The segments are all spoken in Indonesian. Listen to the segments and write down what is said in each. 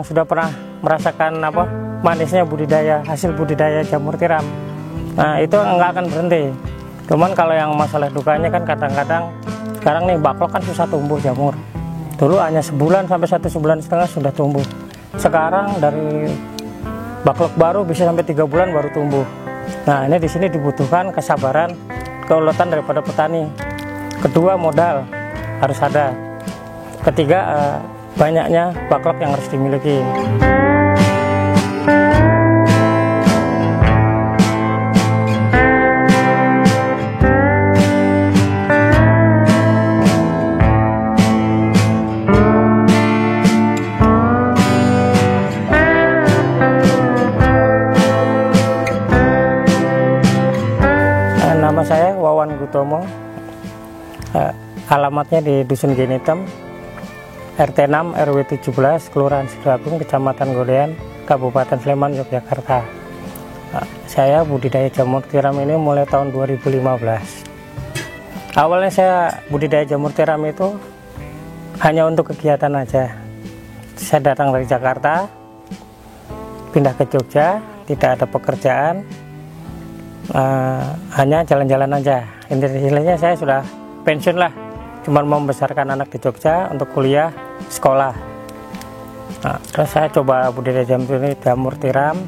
sudah pernah merasakan apa manisnya budidaya, hasil budidaya jamur tiram, nah itu nggak akan berhenti. Cuman kalau yang masalah dukanya kan kadang-kadang sekarang nih backlog kan susah tumbuh jamur. Dulu hanya sebulan sampai 1,5 bulan sudah tumbuh. Sekarang dari backlog baru bisa sampai 3 bulan baru tumbuh. Nah ini di sini dibutuhkan kesabaran, keuletan daripada petani. Kedua, modal harus ada. Ketiga, banyaknya backlog yang harus dimiliki. Nama saya Wawan Gutomo, alamatnya di Dusun Genitem, RT 6 RW 17, Kelurahan Sidoagung, Kecamatan Godean, Kabupaten Sleman, Yogyakarta. Saya budidaya jamur tiram ini mulai tahun 2015. Awalnya saya budidaya jamur tiram itu hanya untuk kegiatan aja. Saya datang dari Jakarta, pindah ke Jogja, tidak ada pekerjaan, hanya jalan-jalan aja. Intinya saya sudah pensiun lah, cuma membesarkan anak di Jogja untuk kuliah, sekolah. Terus saya coba budidaya jamur tiram.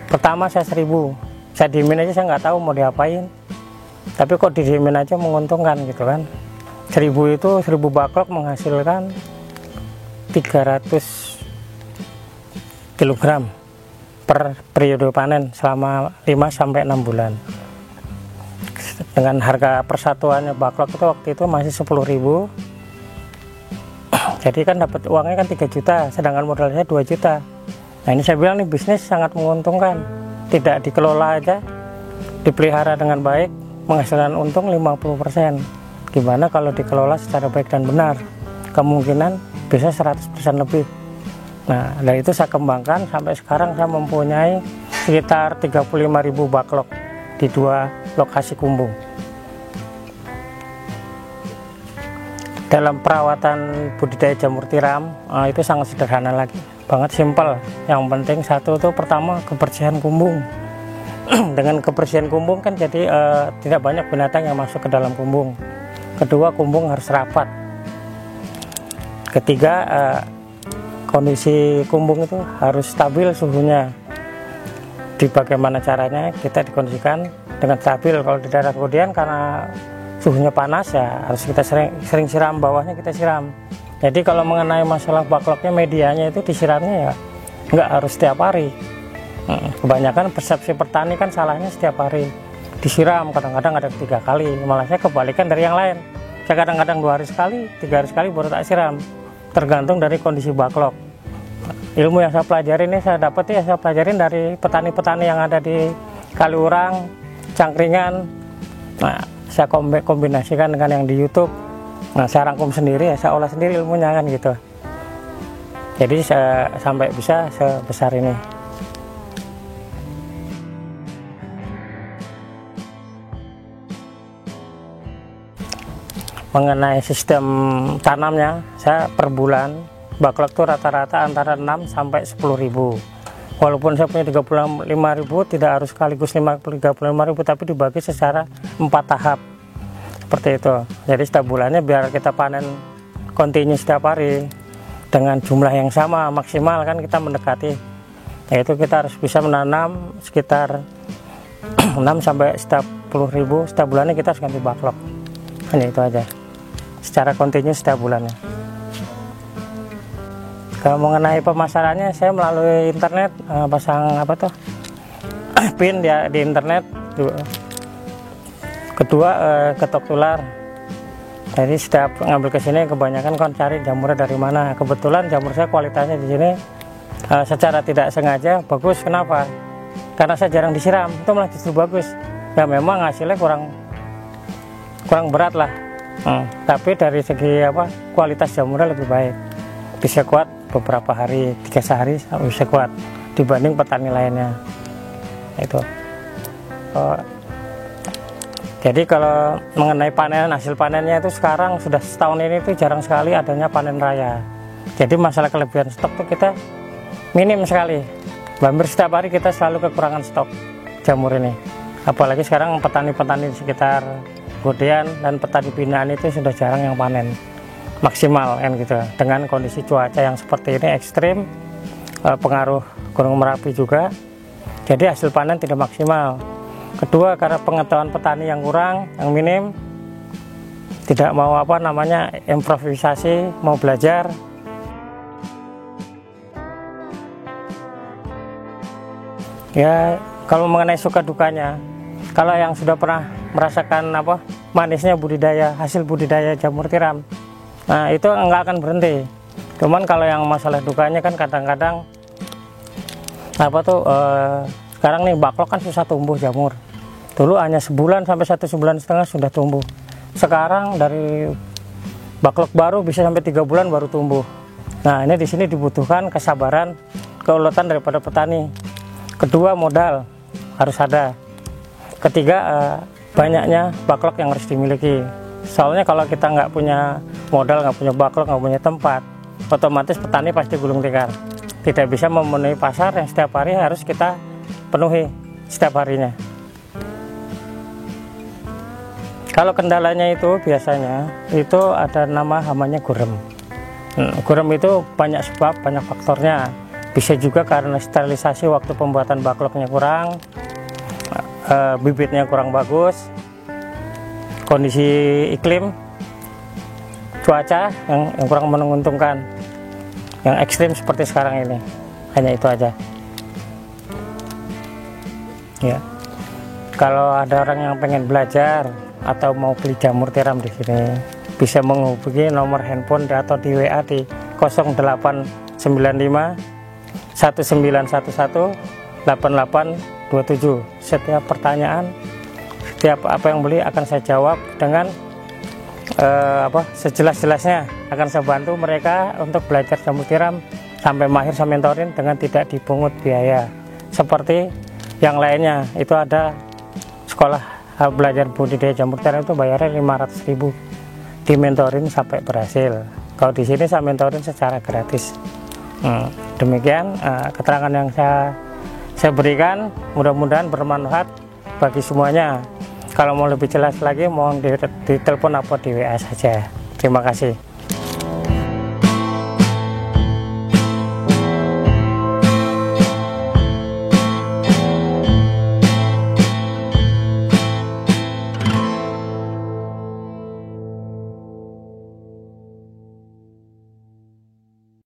Pertama saya 1000, saya diemin aja, saya nggak tahu mau diapain, tapi kok didiemin aja menguntungkan gitu kan. 1000 itu 1000 backlog menghasilkan 300 kg per periode panen selama 5-6 bulan. Dengan harga persatuannya backlog itu waktu itu masih 10.000. Jadi kan dapat uangnya kan 3 juta, sedangkan modal saya 2 juta. Nah ini saya bilang nih bisnis sangat menguntungkan. Tidak dikelola aja, dipelihara dengan baik, menghasilkan untung 50%. Gimana kalau dikelola secara baik dan benar? Kemungkinan bisa 100% lebih. Nah, dari itu saya kembangkan sampai sekarang saya mempunyai sekitar 35.000 backlog di 2 lokasi kumbung. Dalam perawatan budidaya jamur tiram itu sangat sederhana lagi, banget simpel. Yang penting satu itu pertama kebersihan kumbung. Dengan kebersihan kumbung kan jadi tidak banyak binatang yang masuk ke dalam kumbung. Kedua, kumbung harus rapat. Ketiga, kondisi kumbung itu harus stabil suhunya. Di bagaimana caranya kita dikondisikan dengan stabil. Kalau di daerah Godean karena suhunya panas ya harus kita sering siram, bawahnya kita siram. Jadi kalau mengenai masalah backlognya, medianya itu disiramnya ya nggak harus setiap hari. Kebanyakan persepsi petani kan salahnya setiap hari disiram, kadang-kadang ada 3 kali. Malah saya kebalikan dari yang lain, saya kadang-kadang 2 hari sekali, 3 hari sekali baru tak siram, tergantung dari kondisi backlog. Ilmu yang saya pelajari ini saya dapat ya, saya pelajarin dari petani-petani yang ada di Kaliurang, Cangkringan. Nah, saya kombinasikan dengan yang di YouTube. Nah, saya rangkum sendiri ya, saya olah sendiri ilmunya kan gitu. Jadi saya sampai bisa sebesar ini. Mengenai sistem tanamnya, saya per bulan backlog itu rata-rata antara 6 sampai 10.000. Walaupun saya punya 35.000, tidak harus sekaligus 35.000, tapi dibagi secara 4 tahap. Seperti itu. Jadi setiap bulannya biar kita panen kontinu setiap hari dengan jumlah yang sama maksimal kan kita mendekati. Yaitu kita harus bisa menanam sekitar 6 sampai 10.000 setiap bulannya, kita harus ganti backlog. Hanya itu aja. Secara kontinu setiap bulannya. Kalau mengenai pemasarannya, saya melalui internet, pasang pin ya di internet. Kedua, ketok tular. Jadi setiap ngambil ke sini kebanyakan kan cari jamurnya dari mana. Kebetulan jamur saya kualitasnya di sini secara tidak sengaja bagus. Kenapa? Karena saya jarang disiram, itu malah justru bagus. Ya memang hasilnya kurang berat lah. Tapi dari segi kualitas jamurnya lebih baik. Bisa kuat beberapa hari, 3 sehari bisa kuat dibanding petani lainnya. Itu. Jadi kalau mengenai panen, hasil panennya itu sekarang sudah setahun ini itu jarang sekali adanya panen raya. Jadi masalah kelebihan stok tuh kita minim sekali. Hampir setiap hari kita selalu kekurangan stok jamur ini. Apalagi sekarang petani-petani di sekitar Godean dan petani binaan itu sudah jarang yang panen maksimal kan gitu. Dengan kondisi cuaca yang seperti ini ekstrim, pengaruh Gunung Merapi juga, jadi hasil panen tidak maksimal. Kedua, karena pengetahuan petani yang kurang, yang minim, tidak mau improvisasi, mau belajar. Ya, kalau mengenai suka dukanya, kalau yang sudah pernah merasakan manisnya budidaya, hasil budidaya jamur tiram, nah itu nggak akan berhenti. Cuman kalau yang masalah dukanya kan kadang-kadang sekarang nih backlog kan susah tumbuh jamur. Dulu hanya sebulan sampai 1,5 bulan sudah tumbuh. Sekarang dari backlog baru bisa sampai 3 bulan baru tumbuh. Nah, ini di sini dibutuhkan kesabaran, keuletan daripada petani. Kedua, modal harus ada. Ketiga, banyaknya backlog yang harus dimiliki. Soalnya kalau kita nggak punya modal, nggak punya backlog, nggak punya tempat, otomatis petani pasti gulung tikar. Tidak bisa memenuhi pasar yang setiap hari harus kita penuhi setiap harinya. Kalau kendalanya itu biasanya itu ada nama hamanya gurem. Gurem itu banyak sebab, banyak faktornya. Bisa juga karena sterilisasi waktu pembuatan backlognya kurang, bibitnya kurang bagus, kondisi iklim, cuaca yang kurang menguntungkan, yang ekstrim seperti sekarang ini. Hanya itu aja. Ya, kalau ada orang yang pengen belajar atau mau beli jamur tiram di sini, bisa menghubungi nomor handphone atau di WA di 0895 1911 8827. Setiap pertanyaan, setiap apa yang beli akan saya jawab dengan sejelas-jelasnya. Akan saya bantu mereka untuk belajar jamur tiram sampai mahir sama mentorin dengan tidak dipungut biaya. Seperti yang lainnya, itu ada sekolah belajar budidaya jamur tiram itu bayarnya 500.000, dimentorin sampai berhasil. Kalau di sini saya mentorin secara gratis. Demikian keterangan yang saya berikan, mudah-mudahan bermanfaat bagi semuanya. Kalau mau lebih jelas lagi mohon ditelepon atau di WA saja. Terima kasih.